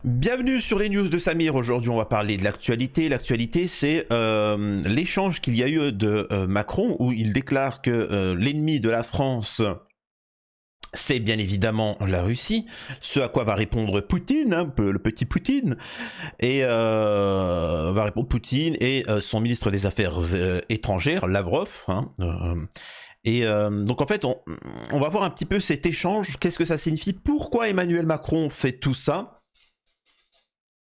Bienvenue sur les news de Samir. Aujourd'hui on va parler de l'actualité. L'actualité c'est l'échange qu'il y a eu de Macron où il déclare que l'ennemi de la France c'est bien évidemment la Russie, ce à quoi va répondre Poutine, hein, le petit Poutine, et va répondre Poutine et son ministre des Affaires étrangères, Lavrov, hein, donc en fait, on va voir un petit peu cet échange, qu'est-ce que ça signifie, pourquoi Emmanuel Macron fait tout ça.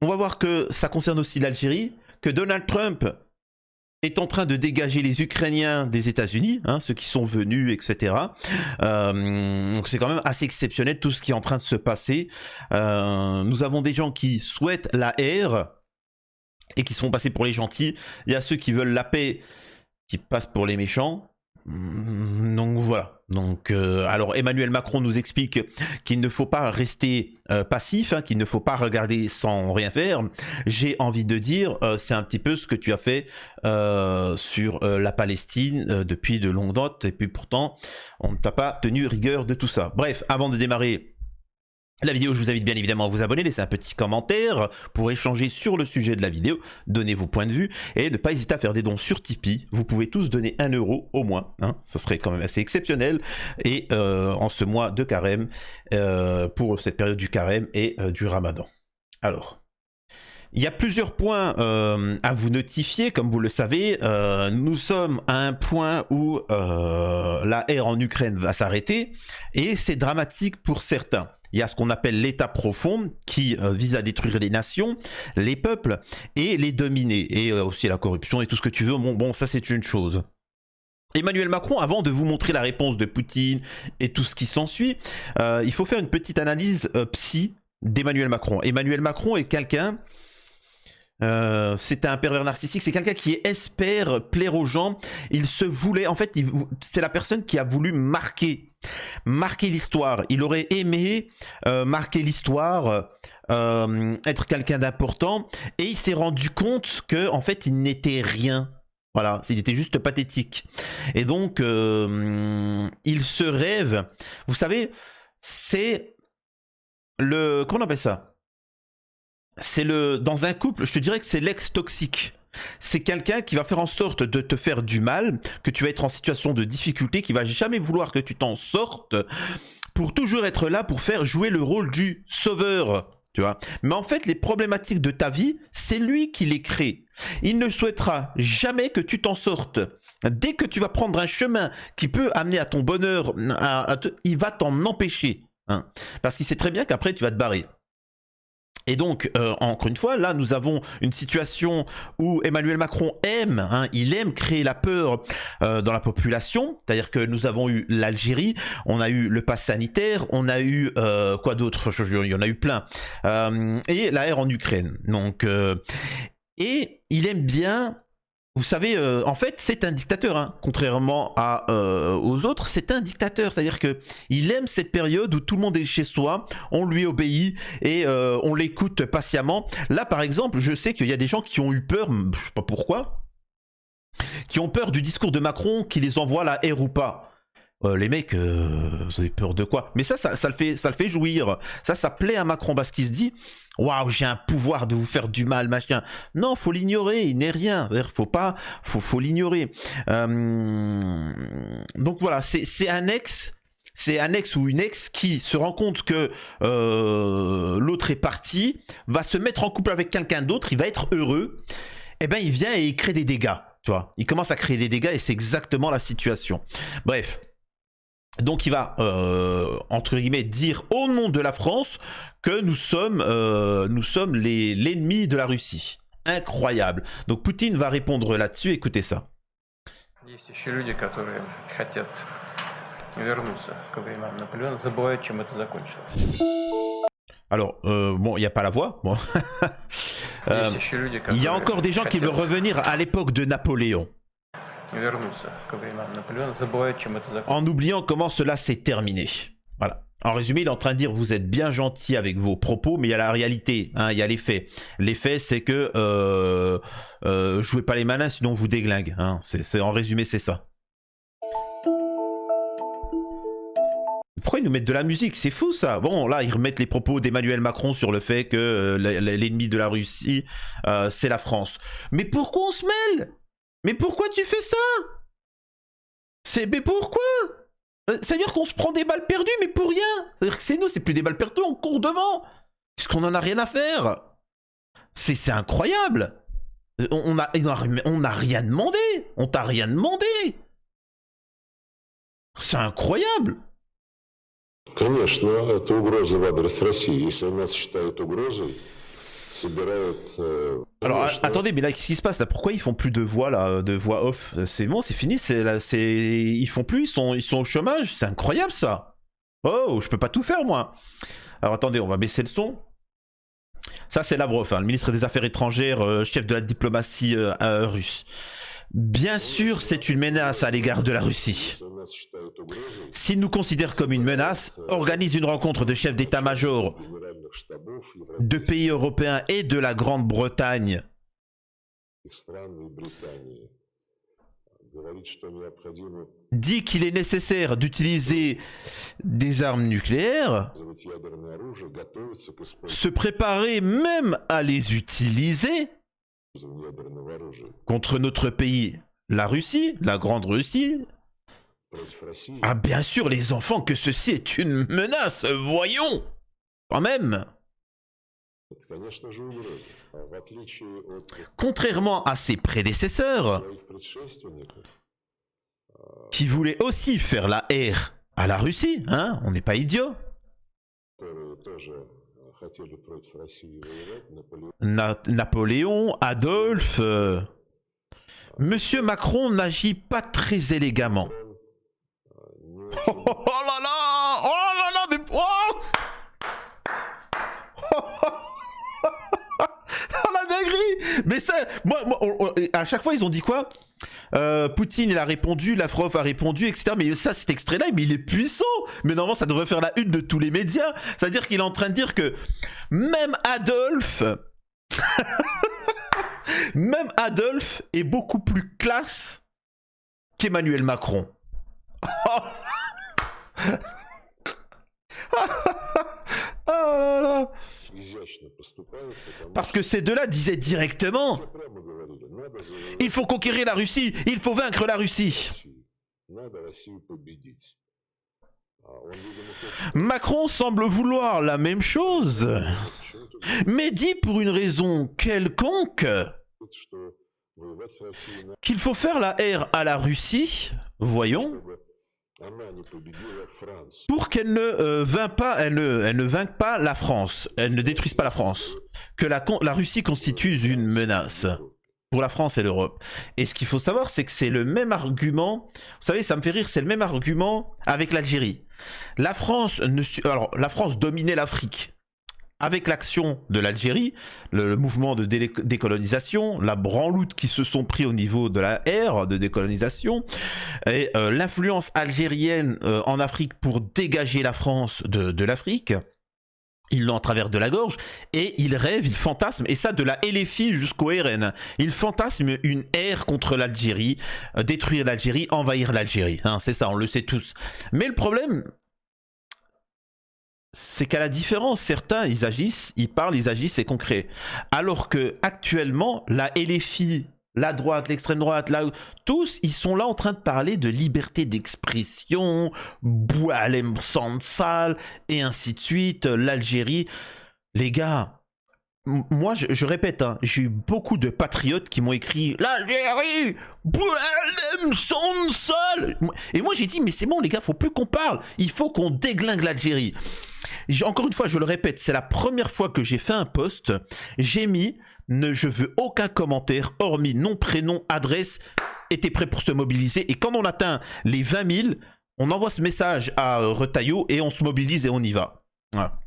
On va voir que ça concerne aussi l'Algérie, que Donald Trump est en train de dégager les Ukrainiens des États-Unis, hein, ceux qui sont venus, etc. Donc c'est quand même assez exceptionnel tout ce qui est en train de se passer. Nous avons des gens qui souhaitent la ère et qui sont passés pour les gentils. Il y a ceux qui veulent la paix qui passent pour les méchants. Donc voilà. Donc, alors Emmanuel Macron nous explique qu'il ne faut pas rester passif, hein, qu'il ne faut pas regarder sans rien faire. J'ai envie de dire, c'est un petit peu ce que tu as fait sur la Palestine depuis de longues dates, et puis pourtant, on ne t'a pas tenu rigueur de tout ça. Bref, avant de démarrer la vidéo, je vous invite bien évidemment à vous abonner, laisser un petit commentaire pour échanger sur le sujet de la vidéo, donner vos points de vue et ne pas hésiter à faire des dons sur Tipeee. Vous pouvez tous donner 1 euro au moins, hein, ça serait quand même assez exceptionnel. Et en ce mois de carême, pour cette période du carême et du ramadan. Alors, il y a plusieurs points à vous notifier, comme vous le savez. Nous sommes à un point où la ère en Ukraine va s'arrêter et c'est dramatique pour certains. Il y a ce qu'on appelle l'État profond qui vise à détruire les nations, les peuples et les dominer. Et aussi la corruption et tout ce que tu veux. Bon, ça c'est une chose. Emmanuel Macron, avant de vous montrer la réponse de Poutine et tout ce qui s'ensuit, il faut faire une petite analyse psy d'Emmanuel Macron. Emmanuel Macron est quelqu'un... c'est un pervers narcissique, c'est quelqu'un qui espère plaire aux gens. Il se voulait, en fait, c'est la personne qui a voulu marquer l'histoire. Il aurait aimé marquer l'histoire, être quelqu'un d'important, et il s'est rendu compte que, en fait, il n'était rien. Voilà, il était juste pathétique. Et donc, il se rêve. Vous savez, c'est le... Comment on appelle ça? C'est le... Dans un couple, je te dirais que c'est l'ex toxique. C'est quelqu'un qui va faire en sorte de te faire du mal, que tu vas être en situation de difficulté, qui va jamais vouloir que tu t'en sortes, pour toujours être là pour faire jouer le rôle du sauveur. Tu vois. Mais en fait, les problématiques de ta vie, c'est lui qui les crée. Il ne souhaitera jamais que tu t'en sortes. Dès que tu vas prendre un chemin qui peut amener à ton bonheur, il va t'en empêcher. Hein, parce qu'il sait très bien qu'après, tu vas te barrer. Et donc, encore une fois, là, nous avons une situation où Emmanuel Macron aime, hein, il aime créer la peur dans la population. C'est-à-dire que nous avons eu l'Algérie, on a eu le pass sanitaire, on a eu quoi d'autre, enfin, il y en a eu plein. Et la guerre en Ukraine. Donc, et il aime bien... Vous savez, en fait, c'est un dictateur, hein. Contrairement aux autres, c'est un dictateur. C'est-à-dire qu'il aime cette période où tout le monde est chez soi, on lui obéit et on l'écoute patiemment. Là, par exemple, je sais qu'il y a des gens qui ont eu peur, je sais pas pourquoi, qui ont peur du discours de Macron qui les envoie la R ou pas. Les mecs, vous avez peur de quoi? Mais ça le fait jouir. Ça plaît à Macron parce qu'il se dit waouh, j'ai un pouvoir de vous faire du mal, machin. Non, faut l'ignorer, il n'est rien. C'est-à-dire, faut l'ignorer. Donc voilà, c'est un ex. C'est un ex ou une ex qui se rend compte que l'autre est parti, va se mettre en couple avec quelqu'un d'autre, il va être heureux. Et ben il vient et il crée des dégâts. Tu vois, il commence à créer des dégâts et c'est exactement la situation. Bref. Donc il va, entre guillemets, dire au nom de la France que nous sommes l'ennemi de la Russie. Incroyable. Donc Poutine va répondre là-dessus, écoutez ça. Есть еще люди, которые хотят вернуться к временам Наполеона, забывают, чем это закончилось. Alors, bon, il n'y a pas la voix. Bon. Il y a encore des gens qui veulent revenir à l'époque de Napoléon. En oubliant comment cela s'est terminé. Voilà. En résumé, il est en train de dire vous êtes bien gentil avec vos propos, mais il y a la réalité, hein, il y a les faits. Les faits, c'est que jouez pas les malins, sinon on vous déglingue. Hein. En résumé, c'est ça. Pourquoi ils nous mettent de la musique? C'est fou ça. Bon, là, ils remettent les propos d'Emmanuel Macron sur le fait que l'ennemi de la Russie, c'est la France. Mais pourquoi on se mêle? Mais pourquoi tu fais ça? Mais pourquoi? C'est-à-dire qu'on se prend des balles perdues, mais pour rien. C'est-à-dire que c'est nous, c'est plus des balles perdues, on court devant. Parce qu'on en a rien à faire. C'est incroyable. On n'a rien demandé. On t'a rien demandé. C'est incroyable. Конечно, это угроза в адрес России. Если нас считают угрозой, собирают... Alors attendez, mais là, qu'est-ce qui se passe là? Pourquoi ils font plus de voix là, de voix off? C'est bon, c'est fini, ils font plus, ils sont au chômage. C'est incroyable ça. Oh, je peux pas tout faire moi. Alors attendez, on va baisser le son. Ça c'est Lavrov, hein, le ministre des Affaires étrangères, chef de la diplomatie russe. Bien sûr, c'est une menace à l'égard de la Russie. S'ils nous considèrent comme une menace, organise une rencontre de chefs d'état-major de pays européens et de la Grande-Bretagne. Dit qu'il est nécessaire d'utiliser des armes nucléaires, se préparer même à les utiliser contre notre pays, la Russie, la Grande Russie. Ah bien sûr les enfants que ceci est une menace, voyons, quand même. Contrairement à ses prédécesseurs, qui voulaient aussi faire la ère à la Russie, hein, on n'est pas idiots. Napoléon, Adolphe... Monsieur Macron n'agit pas très élégamment. Oh, là là! Oh là là! Mais... Oh, oh la dinguerie! Mais ça... Moi, à chaque fois, ils ont dit quoi? Poutine, il a répondu, Lavrov a répondu, etc. Mais ça, cet extrait-là, mais il est puissant. Mais normalement, ça devrait faire la une de tous les médias. C'est-à-dire qu'il est en train de dire que même Adolphe... même Adolphe est beaucoup plus classe qu'Emmanuel Macron. Oh là là. Parce que ces deux-là disaient directement: il faut conquérir la Russie, il faut vaincre la Russie. Macron semble vouloir la même chose, mais dit pour une raison quelconque qu'il faut faire la ère à la Russie, voyons, pour qu'elle ne vainque pas la France, elle ne détruise pas la France, que la Russie constitue une menace pour la France et l'Europe. Et ce qu'il faut savoir, c'est que c'est le même argument, vous savez, ça me fait rire, c'est le même argument avec l'Algérie. La France dominait l'Afrique. Avec l'action de l'Algérie, le mouvement de décolonisation, la branloute qui se sont pris au niveau de la ère de décolonisation, et l'influence algérienne en Afrique pour dégager la France de l'Afrique, ils l'ont en travers de la gorge, et ils rêvent, ils fantasment, et ça de la LFI jusqu'au RN, ils fantasment une ère contre l'Algérie, détruire l'Algérie, envahir l'Algérie, hein, c'est ça, on le sait tous. Mais le problème... c'est qu'à la différence, certains, ils agissent, ils parlent, ils agissent, c'est concret. Alors que actuellement, la LFI, la droite, l'extrême droite, tous, ils sont là en train de parler de liberté d'expression, Boualem Sansal, et ainsi de suite, l'Algérie. Les gars, moi, je répète, hein, j'ai eu beaucoup de patriotes qui m'ont écrit « l'Algérie, Boualem Sansal !» Et moi, j'ai dit « mais c'est bon, les gars, faut plus qu'on parle, il faut qu'on déglingue l'Algérie !» Encore une fois, je le répète, c'est la première fois que j'ai fait un post. J'ai mis je veux aucun commentaire, hormis nom, prénom, adresse. Était prêt pour se mobiliser. Et quand on atteint les 20 000, on envoie ce message à Retailleau et on se mobilise et on y va. Voilà.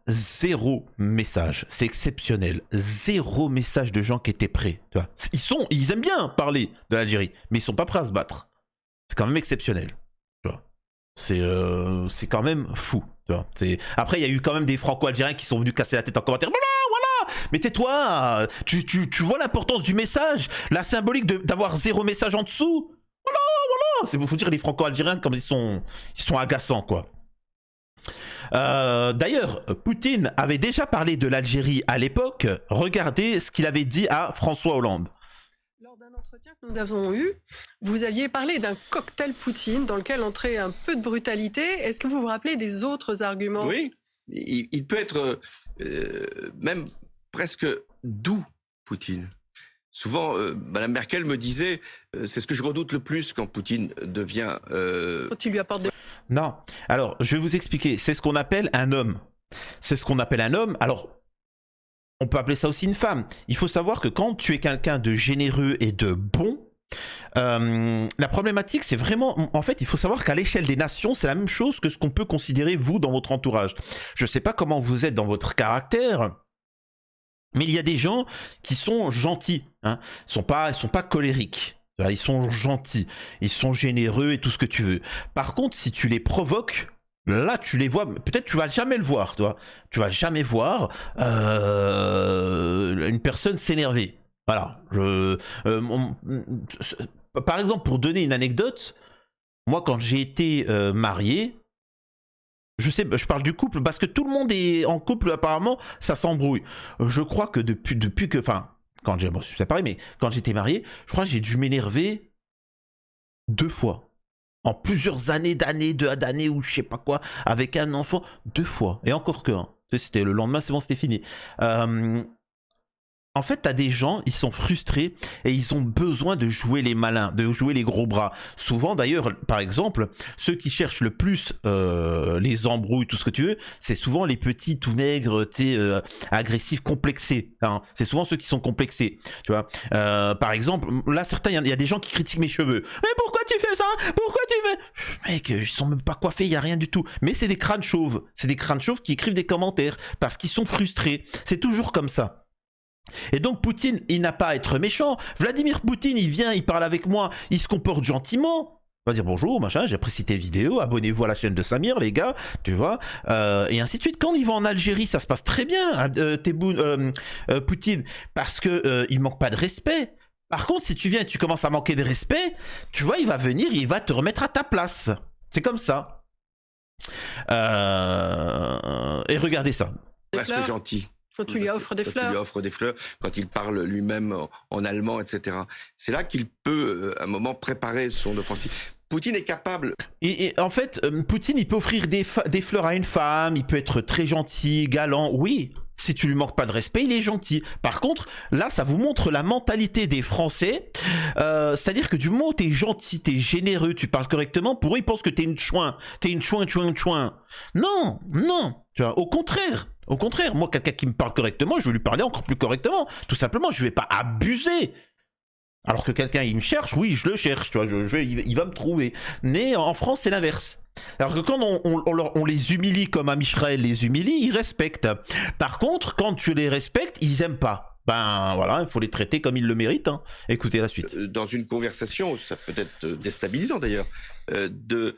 Zéro message, c'est exceptionnel. Zéro message de gens qui étaient prêts. Tu vois. Ils aiment bien parler de l'Algérie, mais ils sont pas prêts à se battre. C'est quand même exceptionnel. C'est quand même fou. Tu vois. Après, il y a eu quand même des franco-algériens qui sont venus casser la tête en commentaire. Voilà. Mais tais-toi. Tu vois l'importance du message, la symbolique d'avoir zéro message en dessous. Voilà. il faut dire les franco-algériens comme ils sont agaçants, quoi. D'ailleurs, Poutine avait déjà parlé de l'Algérie à l'époque. Regardez ce qu'il avait dit à François Hollande. Lors d'un entretien que nous avons eu, vous aviez parlé d'un cocktail Poutine dans lequel entrait un peu de brutalité. Est-ce que vous vous rappelez des autres arguments? Oui, il peut être même presque doux, Poutine. Souvent, Mme Merkel me disait, c'est ce que je redoute le plus quand Poutine devient... Quand il lui apporte des... Non, alors je vais vous expliquer, c'est ce qu'on appelle un homme. C'est ce qu'on appelle un homme, alors on peut appeler ça aussi une femme. Il faut savoir que quand tu es quelqu'un de généreux et de bon, la problématique c'est vraiment, en fait il faut savoir qu'à l'échelle des nations c'est la même chose que ce qu'on peut considérer vous dans votre entourage. Je sais pas comment vous êtes dans votre caractère, mais il y a des gens qui sont gentils, hein. Ils sont pas colériques. Ils sont gentils, ils sont généreux et tout ce que tu veux. Par contre, si tu les provoques, là tu les vois, peut-être tu vas jamais le voir, toi. Tu vas jamais voir une personne s'énerver. Voilà. Par exemple, pour donner une anecdote, moi quand j'ai été marié, je parle du couple parce que tout le monde est en couple apparemment, ça s'embrouille. Je crois que depuis que, enfin, quand j'ai, bon, c'est pareil, mais quand j'étais marié, je crois que j'ai dû m'énerver 2 fois. En plusieurs années ou je sais pas quoi, avec un enfant, 2 fois. Et encore que, hein. C'était le lendemain, c'est bon, c'était fini. En fait, t'as des gens, ils sont frustrés et ils ont besoin de jouer les malins, de jouer les gros bras. Souvent, d'ailleurs, par exemple, ceux qui cherchent le plus les embrouilles, tout ce que tu veux, c'est souvent les petits tout maigres, agressifs, complexés. Hein. C'est souvent ceux qui sont complexés. Tu vois. Par exemple, là, certains, il y a des gens qui critiquent mes cheveux. Mais pourquoi tu fais ça? Pourquoi tu fais? Mec, ils sont même pas coiffés, il y a rien du tout. Mais c'est des crânes chauves. C'est des crânes chauves qui écrivent des commentaires parce qu'ils sont frustrés. C'est toujours comme ça. Et donc Poutine, il n'a pas à être méchant. Vladimir Poutine, il vient, il parle avec moi, il se comporte gentiment. Il va dire bonjour, machin, j'ai apprécié tes vidéos, abonnez-vous à la chaîne de Samir, les gars, tu vois, et ainsi de suite. Quand il va en Algérie, ça se passe très bien, Poutine, parce que il manque pas de respect. Par contre, si tu viens et tu commences à manquer de respect, tu vois, il va venir, il va te remettre à ta place. C'est comme ça. Et regardez ça. Presque gentil. Quand tu lui offres des fleurs. Quand il lui offre des fleurs, quand il parle lui-même en allemand, etc. C'est là qu'il peut, à un moment, préparer son offensive. Poutine est capable. Et en fait, Poutine, il peut offrir des fleurs à une femme, il peut être très gentil, galant, oui. Si tu lui manques pas de respect, il est gentil. Par contre, là, ça vous montre la mentalité des Français. C'est-à-dire que du moment où t'es gentil, t'es généreux, tu parles correctement, pour eux, ils pensent que t'es une chouin. T'es une chouin. Non, non. Tu vois, au contraire, moi, quelqu'un qui me parle correctement, je vais lui parler encore plus correctement. Tout simplement, je vais pas abuser. Alors que quelqu'un, il me cherche, oui, je le cherche, tu vois, il va me trouver. Mais en France, c'est l'inverse. Alors que quand on les humilie comme Amisraël les humilie, ils respectent. Par contre, quand tu les respectes, ils aiment pas. Ben voilà, il faut les traiter comme ils le méritent. Hein. Écoutez la suite. Dans une conversation, ça peut être déstabilisant d'ailleurs, de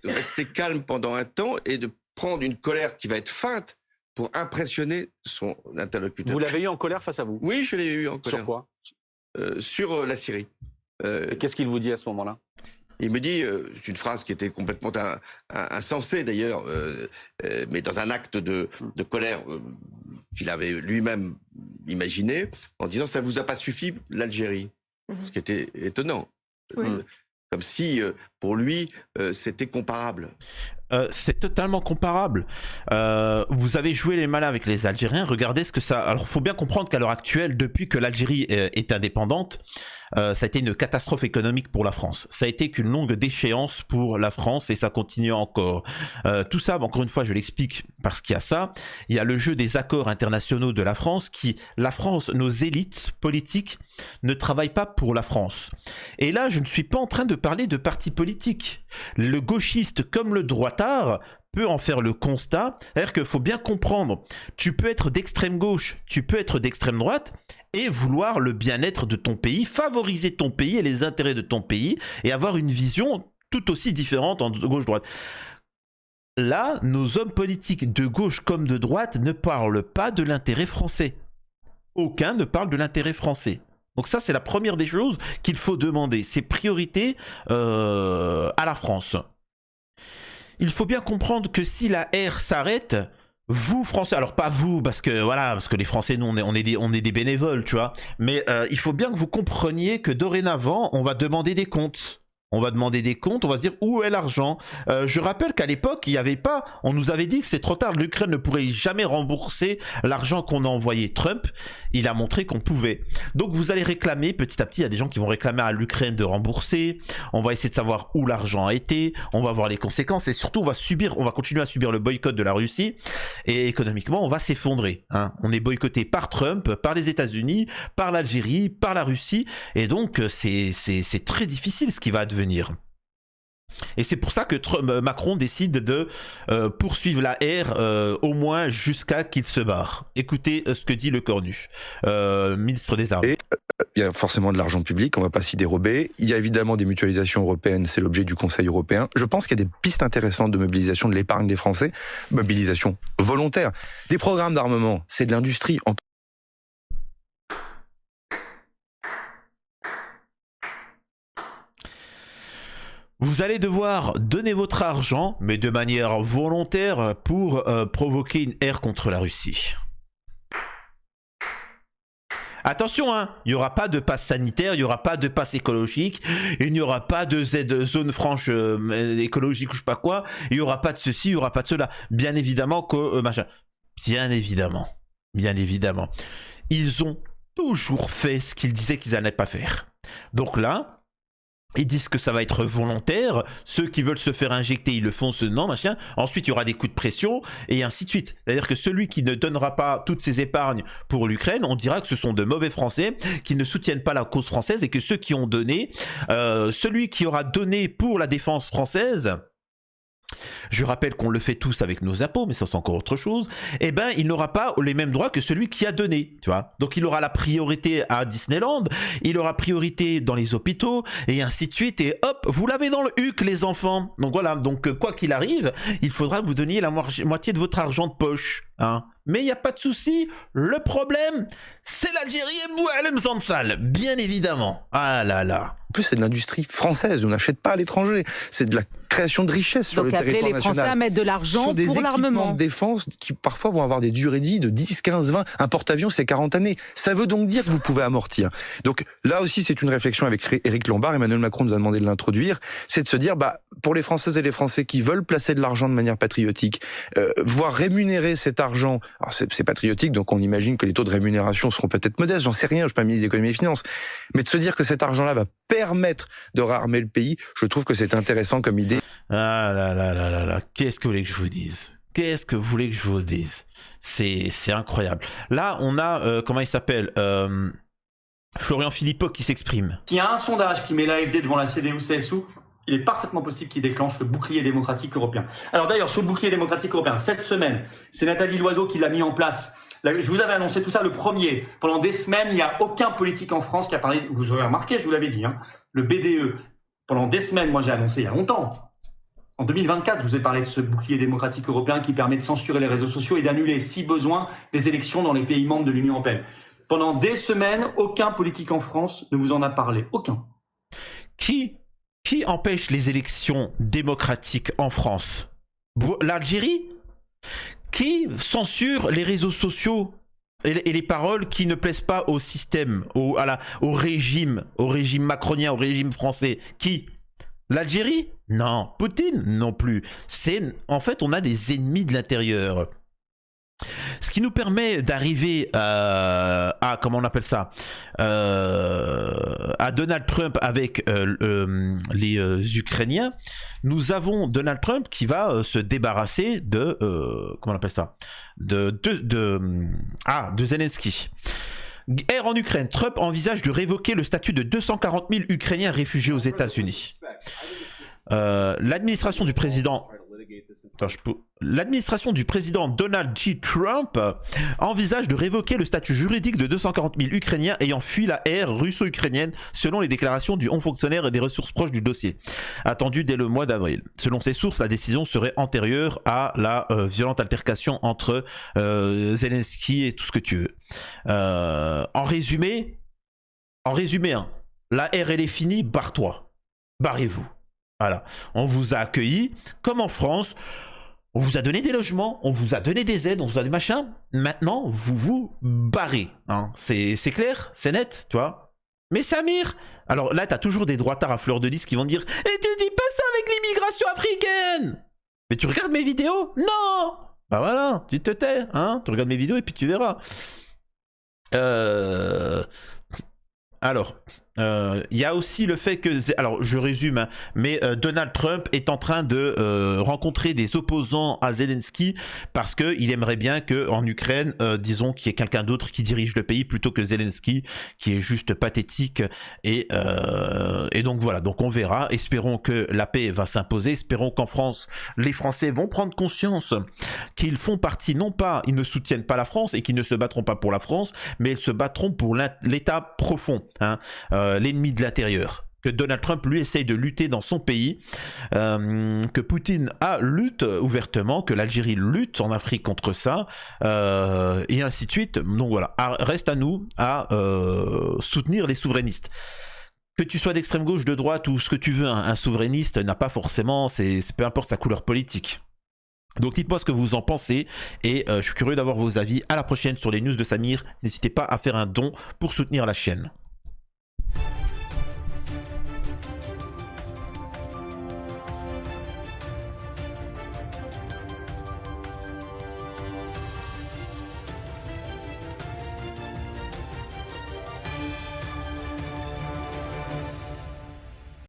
rester calme pendant un temps et de prendre une colère qui va être feinte pour impressionner son interlocuteur. Vous l'avez eu en colère face à vous? Oui, je l'ai eu en colère. Sur quoi? Sur la Syrie. Et qu'est-ce qu'il vous dit à ce moment-là? Il me dit, c'est une phrase qui était complètement insensée d'ailleurs, mais dans un acte de colère qu'il avait lui-même imaginé, en disant ça vous a pas suffi l'Algérie, ce qui était étonnant. Oui. Comme si pour lui c'était comparable. C'est totalement comparable. Vous avez joué les malins avec les Algériens. Regardez ce que ça. Alors, faut bien comprendre qu'à l'heure actuelle, depuis que l'Algérie est indépendante, ça a été une catastrophe économique pour la France. Ça a été qu'une longue déchéance pour la France et ça continue encore. Tout ça, encore une fois, je l'explique parce qu'il y a ça. Il y a le jeu des accords internationaux de la France nos élites politiques ne travaillent pas pour la France. Et là, je ne suis pas en train de parler de partis politiques. Le gauchiste comme le droitard peut en faire le constat. C'est-à-dire qu'il faut bien comprendre, tu peux être d'extrême gauche, tu peux être d'extrême droite et vouloir le bien-être de ton pays, favoriser ton pays et les intérêts de ton pays et avoir une vision tout aussi différente entre gauche-droite. Là, nos hommes politiques de gauche comme de droite ne parlent pas de l'intérêt français. Aucun ne parle de l'intérêt français. Donc ça, c'est la première des choses qu'il faut demander. C'est priorité à la France. Il faut bien comprendre que si la ère s'arrête, vous Français, alors pas vous parce que voilà, parce que les Français nous on est des bénévoles, tu vois, mais il faut bien que vous compreniez que dorénavant on va demander des comptes. On va demander des comptes, on va se dire où est l'argent. Je rappelle qu'à l'époque, il n'y avait pas, on nous avait dit que c'est trop tard, l'Ukraine ne pourrait jamais rembourser l'argent qu'on a envoyé. Trump, il a montré qu'on pouvait. Donc vous allez réclamer, petit à petit, il y a des gens qui vont réclamer à l'Ukraine de rembourser. On va essayer de savoir où l'argent a été, on va voir les conséquences et surtout on va continuer à subir le boycott de la Russie et économiquement, on va s'effondrer. Hein. On est boycotté par Trump, par les États-Unis, par l'Algérie, par la Russie et donc c'est très difficile ce qui va advenir. Et c'est pour ça que Macron décide de poursuivre la ère au moins jusqu'à qu'il se barre. Écoutez ce que dit Le Cornu, ministre des Armées. Il y a forcément de l'argent public, on ne va pas s'y dérober. Il y a évidemment des mutualisations européennes, c'est l'objet du Conseil européen. Je pense qu'il y a des pistes intéressantes de mobilisation de l'épargne des Français, mobilisation volontaire. Des programmes d'armement, c'est de l'industrie. Vous allez devoir donner votre argent, mais de manière volontaire, pour provoquer une ère contre la Russie. Attention, hein, il n'y aura pas de passe sanitaire, il n'y aura pas de passe écologique, il n'y aura pas de zone franche écologique ou je sais pas quoi, il n'y aura pas de ceci, il n'y aura pas de cela. Bien évidemment que machin. Bien évidemment. Ils ont toujours fait ce qu'ils disaient qu'ils n'allaient pas faire. Donc là, ils disent que ça va être volontaire. Ceux qui veulent se faire injecter, ils le font, non, machin. Ensuite, il y aura des coups de pression et ainsi de suite. C'est-à-dire que celui qui ne donnera pas toutes ses épargnes pour l'Ukraine, on dira que ce sont de mauvais Français qui ne soutiennent pas la cause française et que ceux qui ont donné, celui qui aura donné pour la défense française, je rappelle qu'on le fait tous avec nos impôts, mais ça c'est encore autre chose, eh ben il n'aura pas les mêmes droits que celui qui a donné, tu vois. Donc il aura la priorité à Disneyland, il aura priorité dans les hôpitaux, et ainsi de suite, et hop, vous l'avez dans le huc les enfants. Donc voilà, donc quoi qu'il arrive, il faudra que vous donniez la moitié de votre argent de poche, hein. Mais il n'y a pas de souci, le problème, c'est l'Algérie et Boualem Zansal, bien évidemment. Ah là là. En plus, c'est de l'industrie française, on n'achète pas à l'étranger. C'est de la création de richesse sur le territoire national. Donc appeler les Français à mettre de l'argent pour l'armement. Des équipements de défense qui parfois vont avoir des durées de vie de 10, 15, 20. Un porte-avions, c'est 40 années. Ça veut donc dire que vous pouvez amortir. Donc là aussi, c'est une réflexion avec Éric Lombard. Emmanuel Macron nous a demandé de l'introduire. C'est de se dire, pour les Françaises et les Français qui veulent placer de l'argent de manière patriotique, voir rémunérer cet argent. Alors c'est patriotique, donc on imagine que les taux de rémunération seront peut-être modestes. J'en sais rien, je suis pas ministre d'économie et finances. Mais de se dire que cet argent-là va permettre de réarmer le pays, je trouve que c'est intéressant comme idée. Ah là là là là là, qu'est-ce que vous voulez que je vous dise? Qu'est-ce que vous voulez que je vous dise? C'est incroyable. Là, on a, comment il s'appelle, Florian Philippot qui s'exprime. S'il y a un sondage qui met l'AfD devant la CDU-CSU, il est parfaitement possible qu'il déclenche le bouclier démocratique européen. Alors d'ailleurs, sur le bouclier démocratique européen, cette semaine, c'est Nathalie Loiseau qui l'a mis en place. Je vous avais annoncé tout ça le premier. Pendant des semaines, il n'y a aucun politique en France qui a parlé, vous aurez remarqué, je vous l'avais dit, hein, le BDE. Pendant des semaines, moi j'ai annoncé il y a longtemps. En 2024, je vous ai parlé de ce bouclier démocratique européen qui permet de censurer les réseaux sociaux et d'annuler, si besoin, les élections dans les pays membres de l'Union européenne. Pendant des semaines, aucun politique en France ne vous en a parlé. Aucun. Qui empêche les élections démocratiques en France? L'Algérie? Qui censure les réseaux sociaux et les paroles qui ne plaisent pas au système, au régime macronien, au régime français? Qui? L'Algérie? Non. Poutine? Non plus. En fait, on a des ennemis de l'intérieur. Ce qui nous permet d'arriver à comment on appelle ça, à Donald Trump avec les Ukrainiens. Nous avons Donald Trump qui va se débarrasser de comment on appelle ça, de Zelensky. Guerre en Ukraine. Trump envisage de révoquer le statut de 240 000 Ukrainiens réfugiés aux États-Unis. L'administration du président Donald J. Trump envisage de révoquer le statut juridique de 240 000 Ukrainiens ayant fui la ère russo-ukrainienne, selon les déclarations du haut fonctionnaire et des ressources proches du dossier, attendu dès le mois d'avril. Selon ces sources, la décision serait antérieure à la violente altercation entre Zelensky et tout ce que tu veux. En résumé, En résumé, hein, la R elle est finie, barre-toi. Barrez-vous. Voilà. On vous a accueillis comme en France. On vous a donné des logements, on vous a donné des aides, on vous a des machins. Maintenant, vous vous barrez. Hein. C'est clair, c'est net, tu vois. Mais Samir, alors là, t'as toujours des droitards à fleur de lys qui vont te dire « Et tu dis pas ça avec l'immigration africaine !» Mais tu regardes mes vidéos? Non! Bah voilà, tu te tais, hein. Tu regardes mes vidéos et puis tu verras. Alors, il y a aussi le fait que, alors je résume, hein, mais Donald Trump est en train de rencontrer des opposants à Zelensky parce qu'il aimerait bien qu'en Ukraine, disons qu'il y ait quelqu'un d'autre qui dirige le pays plutôt que Zelensky, qui est juste pathétique. Et donc voilà, donc on verra. Espérons que la paix va s'imposer. Espérons qu'en France, les Français vont prendre conscience qu'ils font partie, non pas, ils ne soutiennent pas la France et qu'ils ne se battront pas pour la France, mais ils se battront pour l'État profond, hein. L'ennemi de l'intérieur, que Donald Trump lui essaye de lutter dans son pays, que Poutine lutte ouvertement, que l'Algérie lutte en Afrique contre ça, et ainsi de suite. Donc voilà, reste à nous à soutenir les souverainistes. Que tu sois d'extrême gauche, de droite ou ce que tu veux, un souverainiste n'a pas forcément, peu importe sa couleur politique. Donc dites-moi ce que vous en pensez et je suis curieux d'avoir vos avis. À la prochaine sur les news de Samir. N'hésitez pas à faire un don pour soutenir la chaîne.